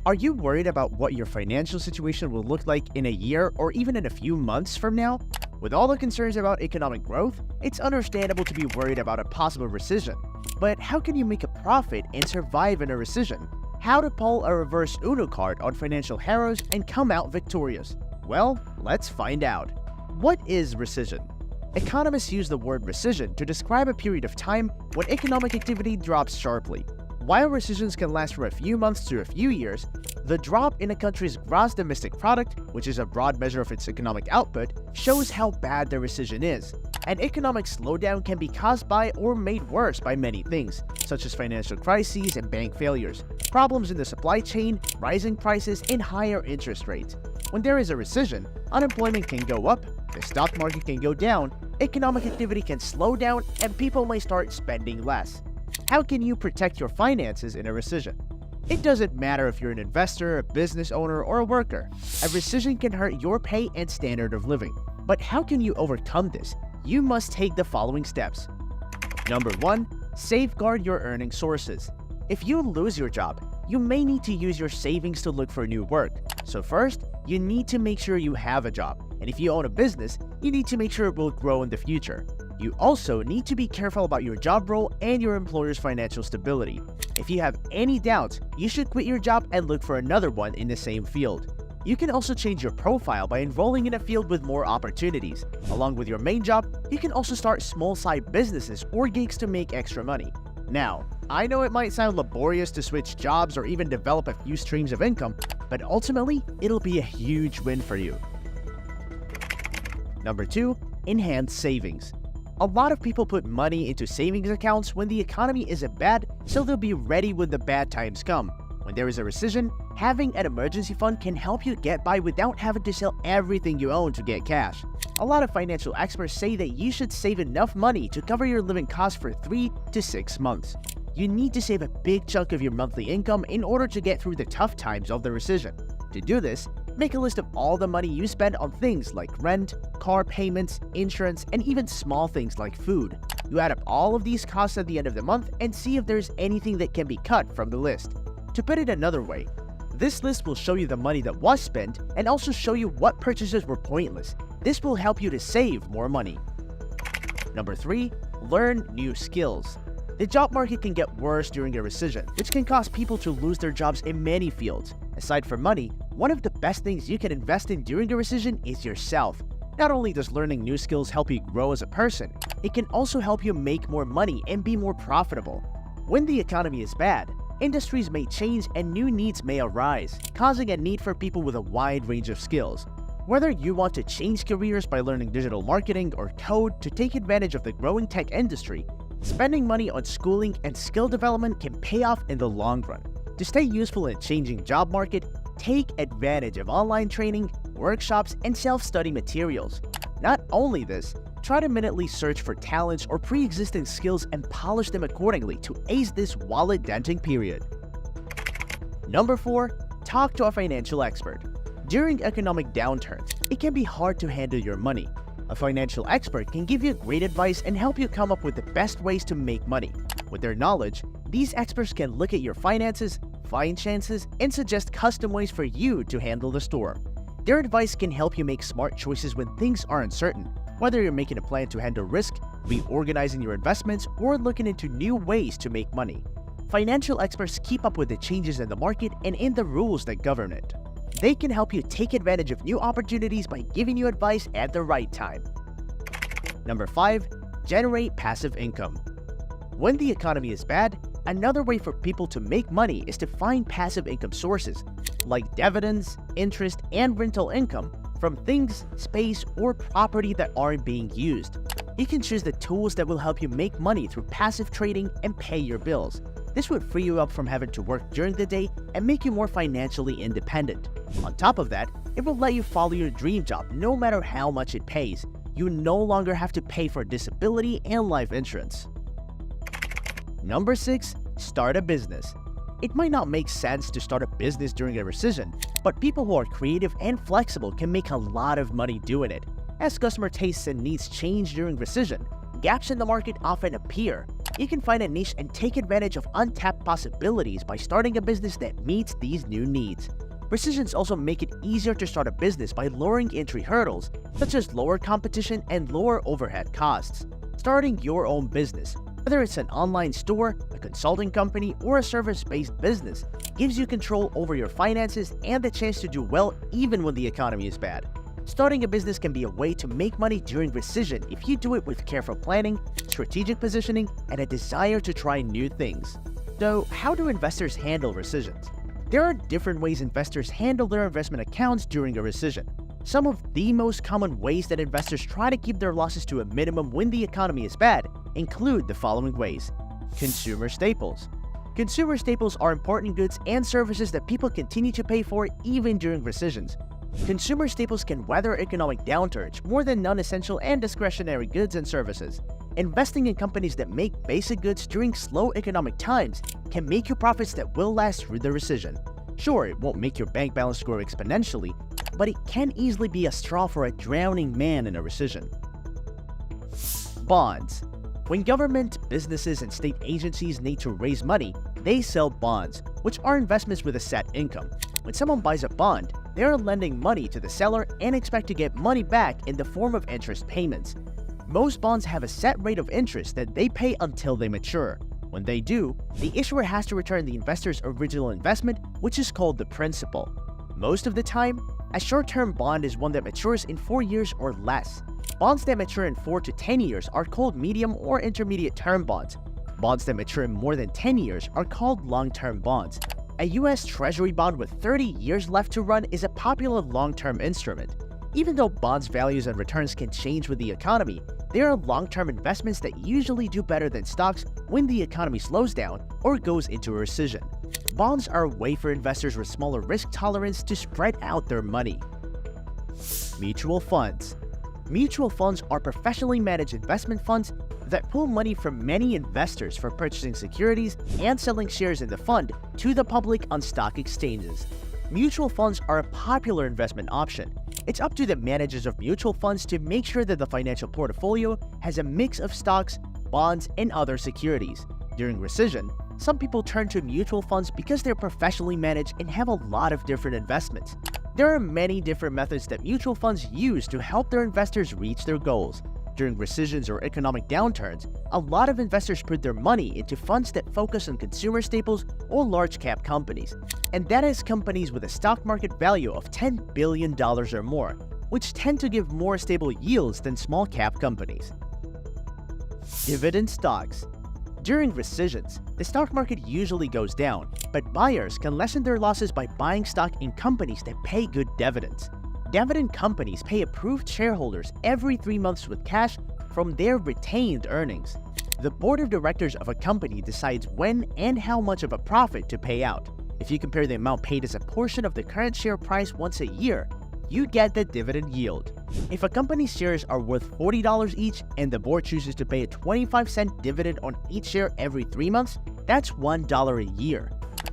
Are you worried about what your financial situation will look like in a year or even in a few months from now? With all the concerns about economic growth, it's understandable to be worried about a possible recession. But how can you make a profit and survive in a recession? How to pull a reverse Uno card on financial heroes and come out victorious? Well, let's find out. What is recession? Economists use the word recession to describe a period of time when economic activity drops sharply. While recessions can last for a few months to a few years, the drop in a country's gross domestic product, which is a broad measure of its economic output, shows how bad the recession is. An economic slowdown can be caused by or made worse by many things, such as financial crises and bank failures, problems in the supply chain, rising prices, and higher interest rates. When there is a recession, unemployment can go up, the stock market can go down, economic activity can slow down, and people may start spending less. How can you protect your finances in a recession? It doesn't matter if you're an investor, a business owner, or a worker. A recession can hurt your pay and standard of living. But how can you overcome this? You must take the following steps. Number 1. Safeguard your earning sources. If you lose your job, you may need to use your savings to look for new work. So first, you need to make sure you have a job. And if you own a business, you need to make sure it will grow in the future. You also need to be careful about your job role and your employer's financial stability. If you have any doubts, you should quit your job and look for another one in the same field. You can also change your profile by enrolling in a field with more opportunities. Along with your main job, you can also start small side businesses or gigs to make extra money. Now, I know it might sound laborious to switch jobs or even develop a few streams of income, but ultimately, it'll be a huge win for you. Number 2. Enhance savings. A lot of people put money into savings accounts when the economy isn't bad, so they'll be ready when the bad times come. When there is a recession, having an emergency fund can help you get by without having to sell everything you own to get cash. A lot of financial experts say that you should save enough money to cover your living costs for 3 to 6 months. You need to save a big chunk of your monthly income in order to get through the tough times of the recession. To do this, make a list of all the money you spend on things like rent, car payments, insurance, and even small things like food. You add up all of these costs at the end of the month and see if there's anything that can be cut from the list. To put it another way, this list will show you the money that was spent and also show you what purchases were pointless. This will help you to save more money. Number 3. Learn new skills. The job market can get worse during a recession, which can cause people to lose their jobs in many fields. Aside from money, one of the best things you can invest in during a recession is yourself. Not only does learning new skills help you grow as a person, it can also help you make more money and be more profitable. When the economy is bad, industries may change and new needs may arise, causing a need for people with a wide range of skills. Whether you want to change careers by learning digital marketing or code to take advantage of the growing tech industry, spending money on schooling and skill development can pay off in the long run. To stay useful in a changing job market, take advantage of online training, workshops, and self-study materials. Not only this, try to minutely search for talents or pre-existing skills and polish them accordingly to ace this wallet-denting period. Number 4. Talk to a financial expert. During economic downturns, it can be hard to handle your money. A financial expert can give you great advice and help you come up with the best ways to make money. With their knowledge, these experts can look at your finances, find chances, and suggest custom ways for you to handle the storm. Their advice can help you make smart choices when things are uncertain, whether you're making a plan to handle risk, reorganizing your investments, or looking into new ways to make money. Financial experts keep up with the changes in the market and in the rules that govern it. They can help you take advantage of new opportunities by giving you advice at the right time. Number 5. Generate passive income. When the economy is bad, another way for people to make money is to find passive income sources, like dividends, interest, and rental income from things, space, or property that aren't being used. You can choose the tools that will help you make money through passive trading and pay your bills. This would free you up from having to work during the day and make you more financially independent. On top of that, it will let you follow your dream job no matter how much it pays. You no longer have to pay for disability and life insurance. Number 6. Start a business. It might not make sense to start a business during a recession, but people who are creative and flexible can make a lot of money doing it. As customer tastes and needs change during recession, gaps in the market often appear. You can find a niche and take advantage of untapped possibilities by starting a business that meets these new needs. Recessions also make it easier to start a business by lowering entry hurdles, such as lower competition and lower overhead costs. Starting your own business, whether it's an online store, a consulting company, or a service-based business, gives you control over your finances and the chance to do well even when the economy is bad. Starting a business can be a way to make money during recession if you do it with careful planning, strategic positioning, and a desire to try new things. So, how do investors handle recessions? There are different ways investors handle their investment accounts during a recession. Some of the most common ways that investors try to keep their losses to a minimum when the economy is bad include the following ways. Consumer staples. Consumer staples are important goods and services that people continue to pay for even during recessions. Consumer staples can weather economic downturns more than non-essential and discretionary goods and services. Investing in companies that make basic goods during slow economic times can make you profits that will last through the recession. Sure, it won't make your bank balance grow exponentially, but it can easily be a straw for a drowning man in a recession. Bonds. When government, businesses, and state agencies need to raise money, they sell bonds, which are investments with a set income. When someone buys a bond, they are lending money to the seller and expect to get money back in the form of interest payments. Most bonds have a set rate of interest that they pay until they mature. When they do, the issuer has to return the investor's original investment, which is called the principal. Most of the time, a short-term bond is one that matures in 4 years or less. Bonds that mature in 4 to 10 years are called medium or intermediate-term bonds. Bonds that mature in more than 10 years are called long-term bonds. A U.S. Treasury bond with 30 years left to run is a popular long-term instrument. Even though bonds' values and returns can change with the economy, they are long-term investments that usually do better than stocks when the economy slows down or goes into a recession. Bonds are a way for investors with smaller risk tolerance to spread out their money. Mutual funds. Mutual funds are professionally managed investment funds that pool money from many investors for purchasing securities and selling shares in the fund to the public on stock exchanges. Mutual funds are a popular investment option. It's up to the managers of mutual funds to make sure that the financial portfolio has a mix of stocks, bonds, and other securities. During recession, some people turn to mutual funds because they're professionally managed and have a lot of different investments. There are many different methods that mutual funds use to help their investors reach their goals. During recessions or economic downturns, a lot of investors put their money into funds that focus on consumer staples or large-cap companies, and that is companies with a stock market value of $10 billion or more, which tend to give more stable yields than small-cap companies. Dividend stocks. During recessions, the stock market usually goes down, but buyers can lessen their losses by buying stock in companies that pay good dividends. Dividend companies pay approved shareholders every 3 months with cash from their retained earnings. The board of directors of a company decides when and how much of a profit to pay out. If you compare the amount paid as a portion of the current share price once a year, you get the dividend yield. If a company's shares are worth $40 each and the board chooses to pay a 25-cent dividend on each share every 3 months, that's $1 a year.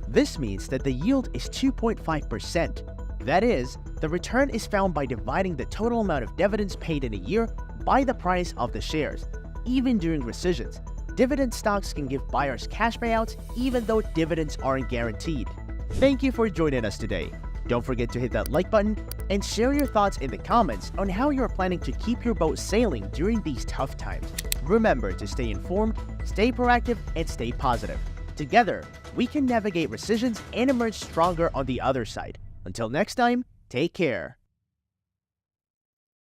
This means that the yield is 2.5%. That is, the return is found by dividing the total amount of dividends paid in a year by the price of the shares. Even during recessions, dividend stocks can give buyers cash payouts even though dividends aren't guaranteed. Thank you for joining us today. Don't forget to hit that like button and share your thoughts in the comments on how you're planning to keep your boat sailing during these tough times. Remember to stay informed, stay proactive, and stay positive. Together, we can navigate recessions and emerge stronger on the other side. Until next time, take care.